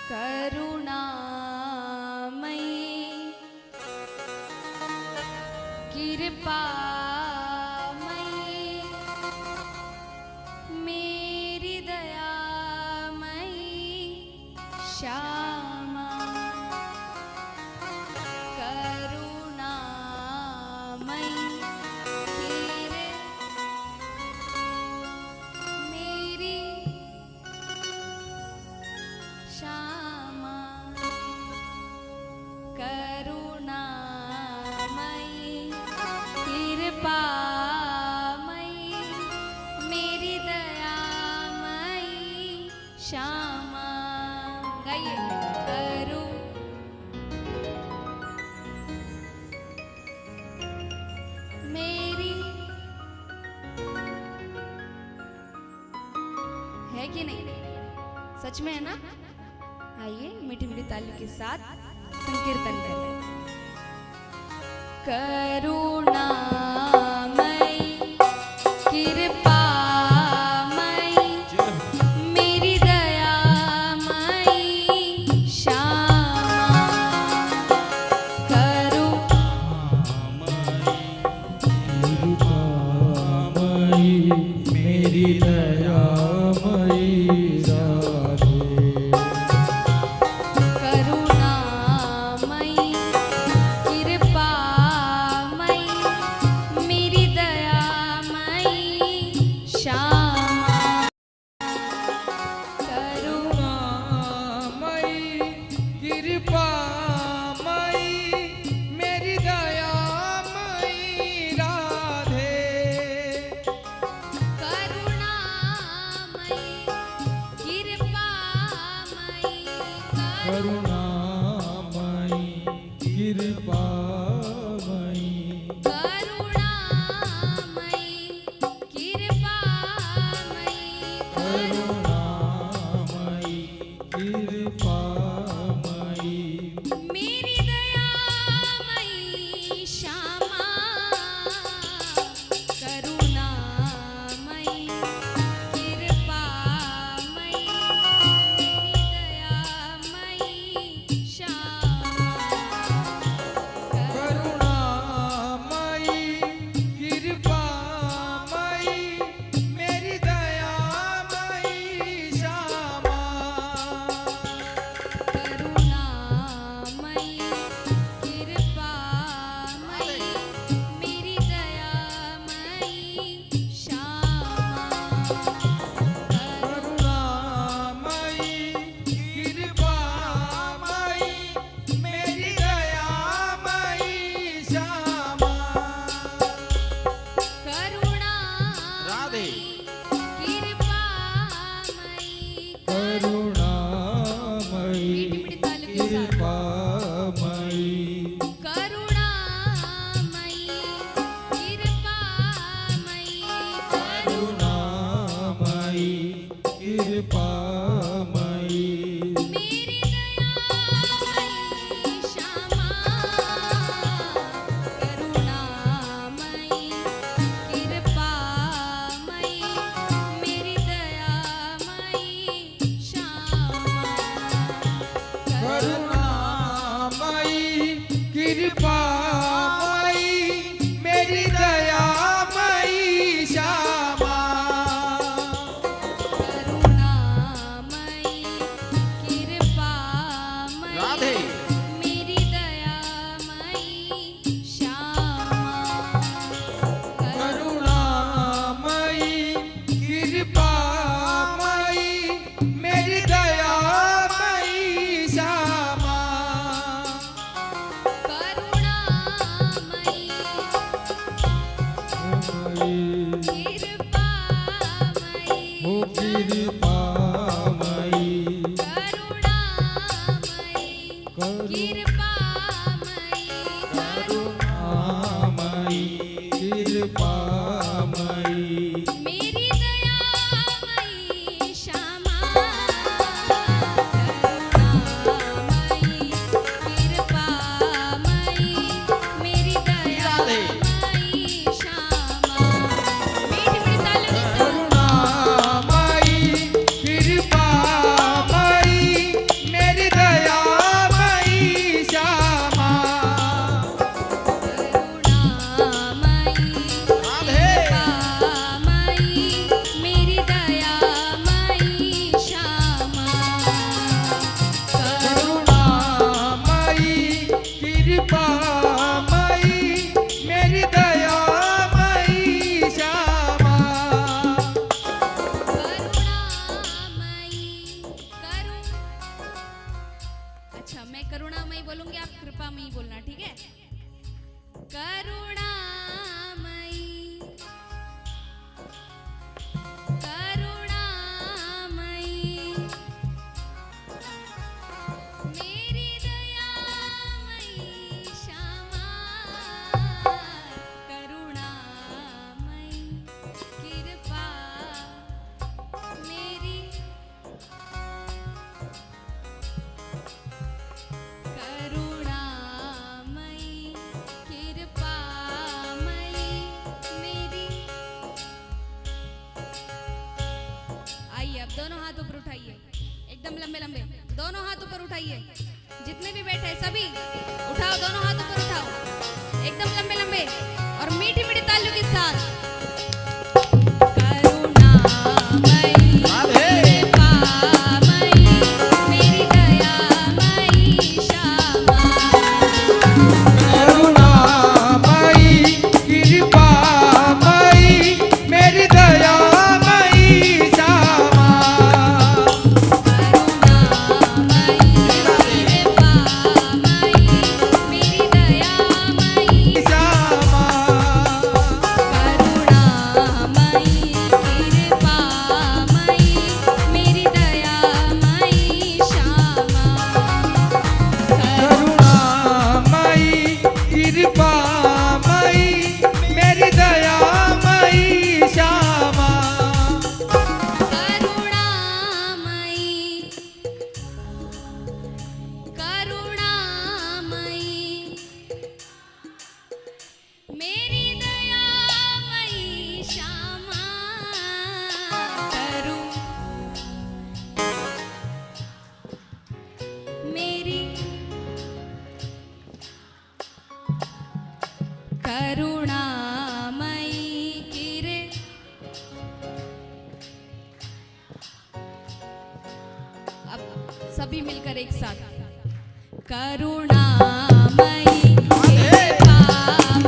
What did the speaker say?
करुणामयी कृपामयी मेरी दयामयी श्यामा करुणामयी मेरी श्यामा करुणामयी कृपामयी मेरी दयामयी श्यामा। गाइए मेरी है कि नहीं, सच में है ना। आइए मीठी मीठी ताली के साथ संकीर्तन करें। करुणामयी कृपामयी मेरी दयामयी श्यामा कृपामयी मेरी दयामयी करुणामयी कृपामयी मेरी दयामयी श्यामा करुणामयी कृपामयी मेरी दयामयी राधे। करुणामयी कृपामयी करुणामयी कृपामयी करुणामयी कृपामयी करुणामयी कृपामयी मेरी दयामयी श्यामा करुणामयी कृपामयी मेरी दयामयी श्यामा करुणामयी कृपामयी मेरी दयामयी श्यामा करुणामयी कृपामयी मेरी दयामयी श्यामा करुणामयी कृपामयी मेरी दयामयी श्यामा राधे। करुणामयी कृपामयी करुणामयी कृपामयी मेरी दयामयी श्यामा करुणामयी कृपामयी मेरी दयामयी श्यामा करुणामयी कृपामयी मेरी दयामयी श्यामा करुणामयी कृपामयी राधे। मेरी दयामयी श्यामा करुणामयी कृपामयी मेरी दयामयी श्यामा करुणामयी कृपामयी हो कृपामयी करुणामयी कृपामयी करुणामयी कृपामयी मेरी दयामयी श्यामा करुणामयी कृपामयी मेरी दयामयी श्यामा। मीठी मीठी तालियों के साथ करुणामयी कृपामयी मेरी अच्छा, मैं करुणामयी बोलूंगी, आप कृपामयी बोलना, ठीक है? करुणामयी, करुणामयी, मेरी दयामयी श्यामा, करुणामयी कृपा मेरी, करुणामयी कृपामयी मेरी। आइए, अब दोनों हाथ ऊपर उठाइए, एकदम लंबे लंबे दोनों हाथ ऊपर उठाइए। जितने भी बैठे सभी उठाओ, दोनों हाथ ऊपर उठाओ, एकदम लंबे लंबे, और मीठी मीठी तालियों के साथ। करुणामयी कृपामयी मेरी दयामयी श्यामा, करुणामयी कृपामयी मेरी दयामयी श्यामा, करुणामयी कृपामयी मेरी दयामयी श्यामा, करुणामयी कृपामयी मेरी दयामयी श्यामा, करुणामयी कृपामयी मेरी दयामयी श्यामा, करुणामयी, करुणामयी मेरी दयामयी श्यामा, मेरी करुणामयी अब सभी मिलकर एक साथ, करुणामयी कृपामयी